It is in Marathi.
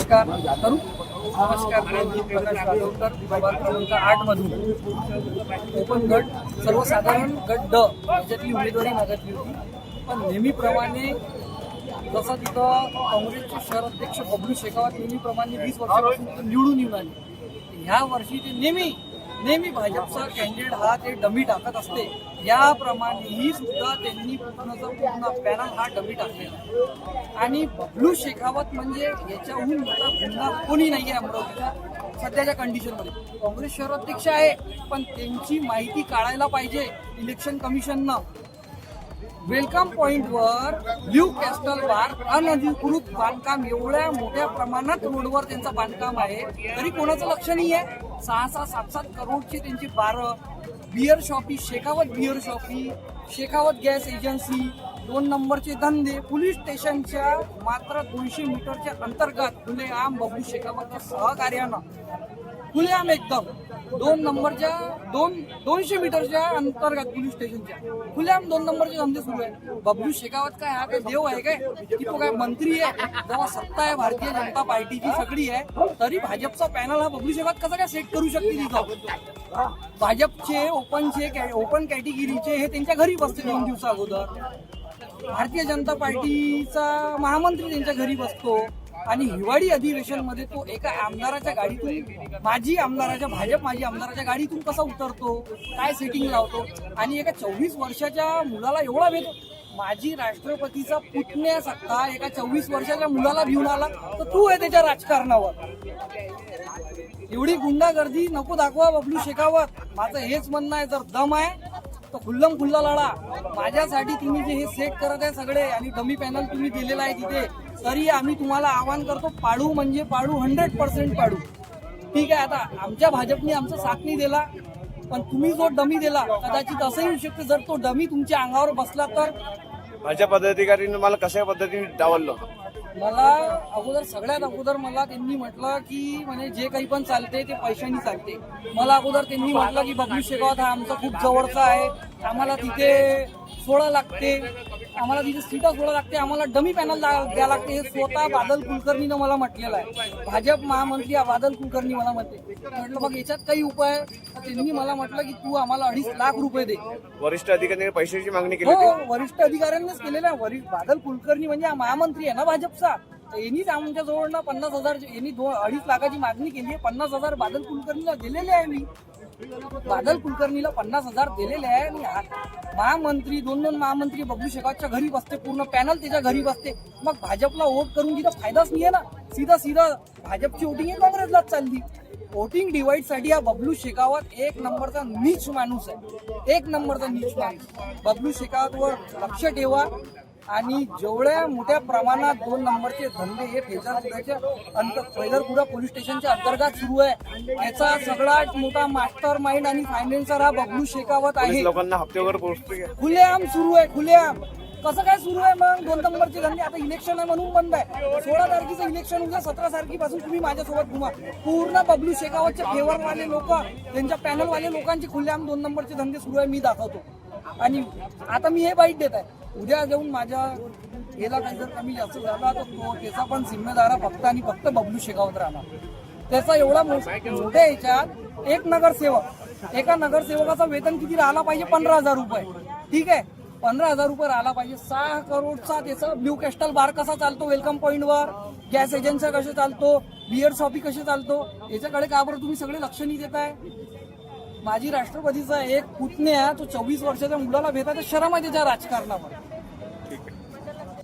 नमस्कार करू नमस्कार मी प्रकाश राठोडकर प्रभाग क्रमांक 8 मधून ओपन गट सर्वसाधारण गट ड याच्यातली उमेदवारी मागितली होती. पण नेहमीप्रमाणे जसं तिथं काँग्रेसचे शहर अध्यक्ष बबलू शेखावत नेहमीप्रमाणे 20 वर्षापासून निवडून येऊन आले. ह्या वर्षी ते नेहमी भाजपचा कॅन्डिडेट हा ते डमी टाकत असते. याप्रमाणेही सुद्धा त्यांनी पूर्ण पॅनल हा डमी टाकलेला आणि बबलू शेखावत म्हणजे याच्याहून मोठा गुन्हा कोणी नाही आहे अमरावतीच्या सध्याच्या कंडिशनमध्ये. काँग्रेस शहर अध्यक्ष आहे पण त्यांची माहिती काढायला पाहिजे इलेक्शन कमिशननं. वेलकम पॉइंटवर ब्ल्यू कॅस्टल बार अनधिकृत बांधकाम एवढ्या मोठ्या प्रमाणात रोडवर त्यांचं बांधकाम आहे तरी कोणाचं लक्ष नाही आहे. 6-7 करोडची त्यांची बारं beer shoppe, Shekhawat beer shoppe, Shekhawat gas agency, 2 नंबरचे धंदे पोलीस स्टेशनच्या मात्र 200 मीटरच्या अंतर्गत खुलेआम बबलू शेखावतच्या सहकार्यानं खुलेआम एकदम 2 नंबरच्या 200 मीटरच्या अंतर्गत पोलीस स्टेशनच्या खुलेआम 2 नंबरचे धंदे सुरू आहे. बबलू शेखावत काय हा काय देव आहे काय की तो काय मंत्री आहे? जेव्हा सत्ता आहे भारतीय जनता पार्टीची सगळी आहे तरी भाजपचा पॅनल हा बबलू शेखावत कसा काय सेट करू शकते तिथं? भाजपचे ओपन कॅटेगरीचे हे त्यांच्या घरी बसते 2 दिवसा अगोदर. भारतीय जनता पार्टीचा महामंत्री त्यांच्या घरी बसतो आणि हिवाळी अधिवेशन मध्ये तो एका आमदाराच्या गाडीतून माजी आमदाराच्या गाडीतून कसा उतरतो, काय सेटिंग लावतो आणि एका 24 वर्षाच्या मुलाला एवढा भेट. माजी राष्ट्रपतीचा पुतण्या सत्ता एका 24 वर्षाच्या मुलाला घेऊन आला तर तू आहे त्याच्या राजकारणावर. एवढी गुंडागर्दी नको दाखवा बबलू शेखावत. माझं हेच म्हणणं आहे, जर दम आहे तर खुल्लम खुल्ला लढा. माझ्यासाठी तुम्ही जे हे सेट करत आहे सगळे आणि डमी पॅनल तुम्ही दिलेला आहे तिथे तरी आम्ही तुम्हाला आवाहन करतो, पाडू म्हणजे पाडू, 100% पाडू. ठीक आहे, आता आमच्या भाजपने आमचा साथ नाही दिला पण तुम्ही जो डमी दिला कदाचित असंही होऊ शकते जर तो डमी तुमच्या अंगावर बसला तर. भाजप पदाधिकाऱ्यांनी मला कशा पद्धतीने डावललं? मला सगळ्यात अगोदर मला त्यांनी म्हटलं की म्हणजे जे काही पण चालते ते पैशांनी चालते. मला अगोदर त्यांनी म्हटलं की बबलू शेखावत हा आमचा खूप जवळचा आहे, आम्हाला तिथे सोडा लागते, आम्हाला तिथे सीटा सोडा लागते, आम्हाला डमी पॅनल द्यावं लागते. हे स्वतः बादल कुलकर्णीनं मला म्हटलेलं आहे. भाजप महामंत्री बादल कुलकर्णी मला म्हटलं मग याच्यात काही उपाय? त्यांनी मला म्हटलं की तू आम्हाला 2.5 लाख रुपये दे. वरिष्ठ अधिकाऱ्यांनी पैशाची मागणी केली? हो, वरिष्ठ अधिकाऱ्यांनीच केलेलं आहे. बादल कुलकर्णी म्हणजे महामंत्री आहे ना भाजपचा. यांनीच आमच्या जवळनं 50,000 यांनी 2.5 लाखाची मागणी केली आहे. 50,000 बादल कुलकर्णीला दिलेले आहे. मी बादल कुलकर्णीला 50,000 दिलेले आहे आणि महामंत्री 2 महामंत्री बबलू शेखावतच्या घरी बसते, पूर्ण पॅनल त्याच्या घरी बसते. मग भाजपला वोट करून तिथं फायदाच नाही आहे ना. सीधा भाजपची वोटिंग आहे काँग्रेसलाच चालली. वोटिंग डिवाइड साठी हा बबलू शेखावत 1 नंबरचा नीच माणूस आहे, 1 नंबरचा नीच माणूस. बबलू शेखावतवर लक्ष ठेवा आणि जेवढ्या मोठ्या प्रमाणात 2 नंबरचे धंदे हे फैजरपुरा पोलीस स्टेशनच्या अंतर्गत सुरू आहे याचा सगळ्यात मोठा मास्टर माइंड आणि फायनान्सर हा बबलू शेखावत आहे. लोकांना हप्ते वगैरे पोहोचते खुलेआम सुरू आहे, खुलेआम. कसं काय सुरू आहे मग? 2 नंबरचे धंदे आता इलेक्शन आहे म्हणून बंद आहे. 16 तारखेचं इलेक्शन उद्या, 17 तारखेपासून तुम्ही माझ्यासोबत घुमा. पूर्ण बबलू शेखावतचे फेवरवाले लोक, त्यांच्या पॅनलवाले लोकांचे खुलेआम 2 नंबरचे धंदे सुरू आहे. मी दाखवतो आणि आता मी हे बाईट देत आहे. उद्या जाऊन माझ्या याला काही जर कमी जास्त झाला तर त्याचा पण जिम्मेदार फक्त आणि फक्त बबलू शेखावत राहणार. त्याचा एवढा मोठ्या याच्यात एका नगरसेवकाचं वेतन किती राहिला पाहिजे? 15,000 रुपये. ठीक आहे, 15,000 रुपये राहिला पाहिजे. 6 करोडचा त्याचा ब्ल्यू कॅस्टल बार कसा चालतो वेलकम पॉइंटवर, गॅस एजन्सी कसे चालतो, बिअर शॉपी कसे चालतो, याच्याकडे का बरं तुम्ही सगळे लक्ष नाही देताय? माजी राष्ट्रपतीचा एक पुतण्या तो 24 वर्षाच्या मुलाला भेटा तर शरम आहे त्याच्या राजकारणावर.